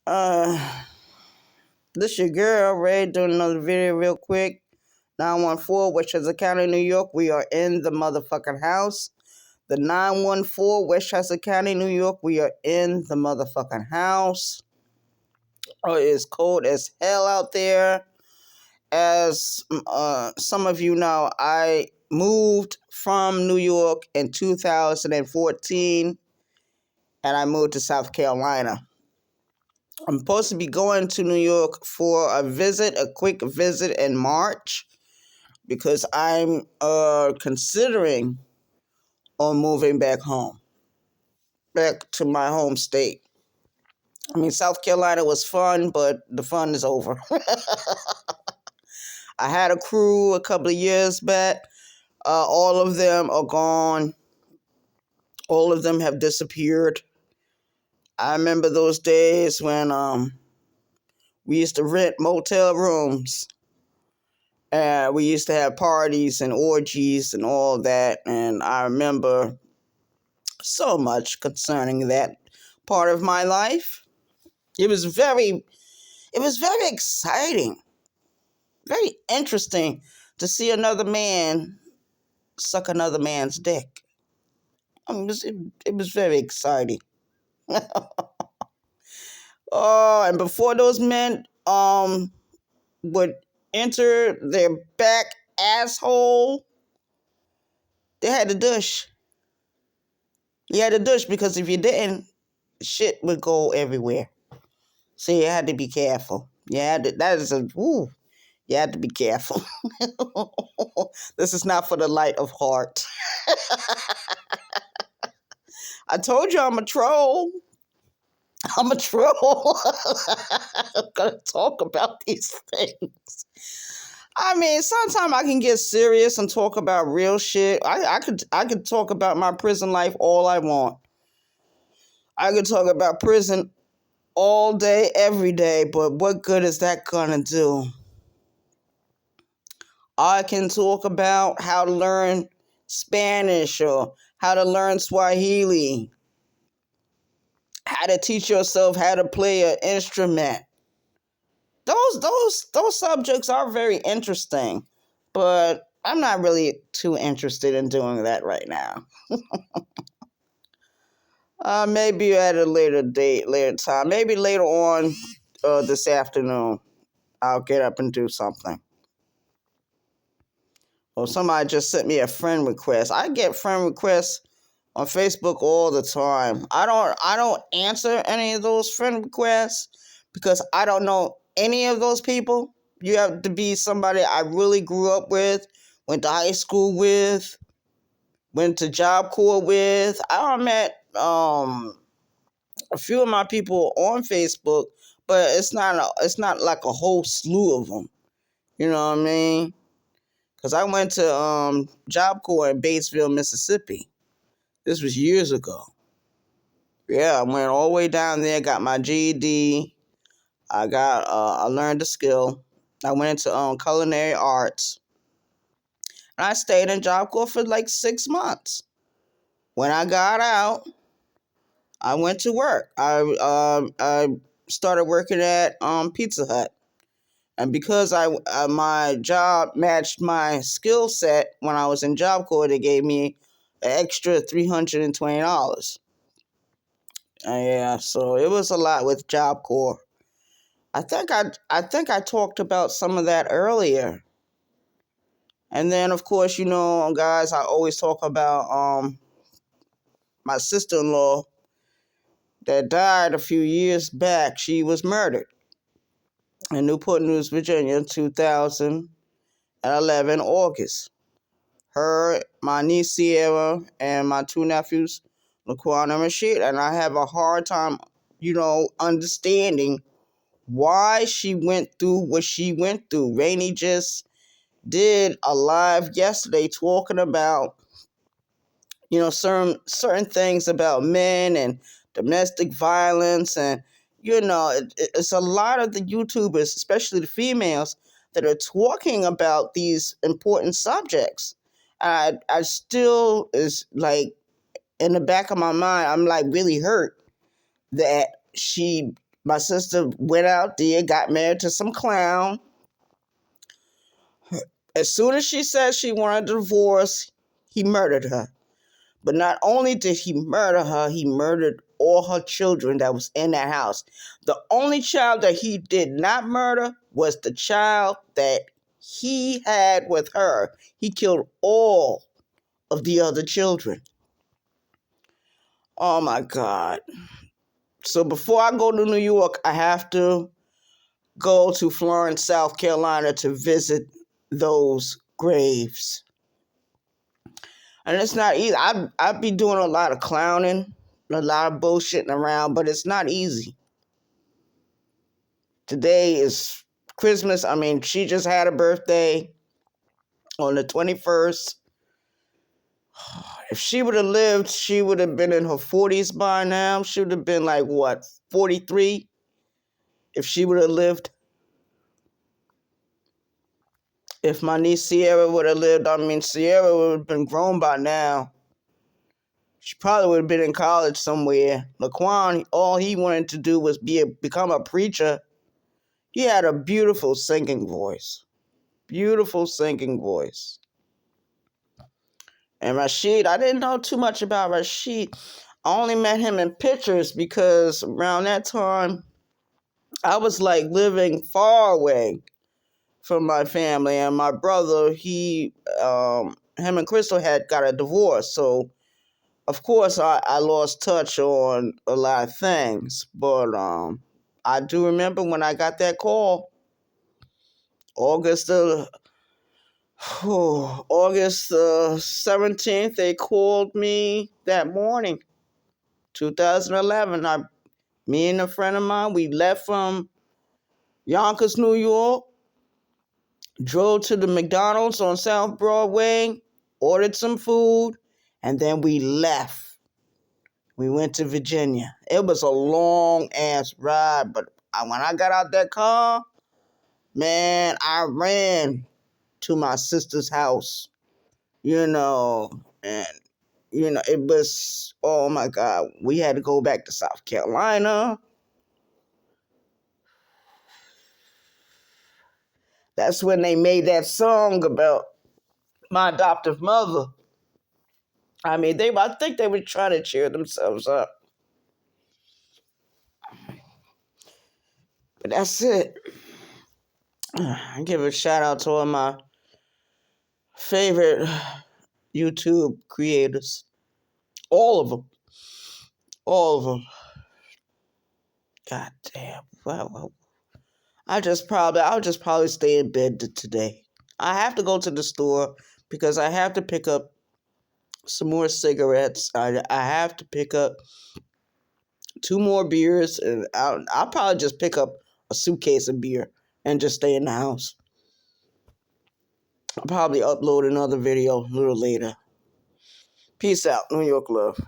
Uh, this your girl, Ray, doing another video real quick. 914 Westchester County, New York. We are in the motherfucking house. The 914 Westchester County, New York. We are in the motherfucking house. Oh, it's cold as hell out there. As some of you know, I moved from New York in 2014, and I moved to South Carolina. I'm supposed to be going to New York for a quick visit in March, because I'm considering on moving back home, back to my home state. I mean, South Carolina was fun, but the fun is over. I had a crew a couple of years back. All of them are gone. All of them have disappeared. I remember those days when we used to rent motel rooms. And we used to have parties and orgies and all that. And I remember so much concerning that part of my life. It was very exciting, very interesting to see another man suck another man's dick. It was very exciting. Oh, and before those men would enter their back asshole, they had to douche. You had to douche, because if you didn't, shit would go everywhere. So you had to be careful. You had to be careful. This is not for the light of heart. I told you I'm a troll. I'm a troll. I'm going to talk about these things. I mean, sometimes I can get serious and talk about real shit. I could talk about my prison life all I want. I could talk about prison all day, every day, but what good is that gonna do? I can talk about how to learn Spanish or how to learn Swahili, how to teach yourself how to play an instrument. Those subjects are very interesting, but I'm not really too interested in doing that right now. Maybe at a later time. Maybe later on this afternoon, I'll get up and do something. Or somebody just sent me a friend request. I get friend requests on Facebook all the time. I don't answer any of those friend requests because I don't know any of those people. You have to be somebody I really grew up with, went to high school with, went to Job Corps with. I met a few of my people on Facebook, but it's not like a whole slew of them. You know what I mean? Because I went to Job Corps in Batesville, Mississippi. This was years ago. Yeah, I went all the way down there, got my GED. I learned a skill. I went into culinary arts. And I stayed in Job Corps for like 6 months. When I got out, I went to work. I started working at Pizza Hut. And because my job matched my skill set when I was in Job Corps, they gave me an extra $320. Yeah, so it was a lot with Job Corps. I think I talked about some of that earlier. And then, of course, you know, guys, I always talk about my sister-in-law that died a few years back. She was murdered in Newport News, Virginia, 2011, August. Her, my niece Sierra, and my two nephews, Laquan and Rashid. And I have a hard time, you know, understanding why she went through what she went through. Rainey just did a live yesterday talking about, you know, certain things about men and domestic violence. And, you know, it's a lot of the YouTubers, especially the females, that are talking about these important subjects. I still is like in the back of my mind, I'm like really hurt that she My sister went out there, got married to some clown. As soon as she said she wanted a divorce, he murdered her. But not only did he murder her, he murdered all her children that was in that house. The only child that he did not murder was the child that he had with her. He killed all of the other children. Oh my God. So before I go to New York, I have to go to Florence, South Carolina to visit those graves. And it's not easy. I'd be doing a lot of clowning, a lot of bullshitting around, but it's not easy. Today is Christmas. I mean, she just had a birthday on the 21st. If she would have lived, she would have been in her 40s by now. She would have been like, what, 43? If she would have lived. If my niece Sierra would have lived, I mean, Sierra would have been grown by now. She probably would have been in college somewhere. Laquan, all he wanted to do was become a preacher. He had a beautiful singing voice. Beautiful singing voice. And Rashid, I didn't know too much about Rashid. I only met him in pictures because around that time, I was like living far away from my family. And my brother, him and Crystal had got a divorce. So, of course, I lost touch on a lot of things. But I do remember when I got that call, August 17th, they called me that morning, 2011. Me and a friend of mine, we left from Yonkers, New York, drove to the McDonald's on South Broadway, ordered some food, and then we left. We went to Virginia. It was a long-ass ride, but when I got out that car, man, I ran to my sister's house, and, it was, oh my God, we had to go back to South Carolina. That's when they made that song about my adoptive mother. I mean, I think they were trying to cheer themselves up. But that's it. I give a shout out to all my favorite YouTube creators. All of them. All of them. God damn. Well, I'll just probably stay in bed today. I have to go to the store because I have to pick up some more cigarettes. I have to pick up 2 more beers, and I'll probably just pick up a suitcase of beer and just stay in the house. I'll probably upload another video a little later. Peace out. New York love.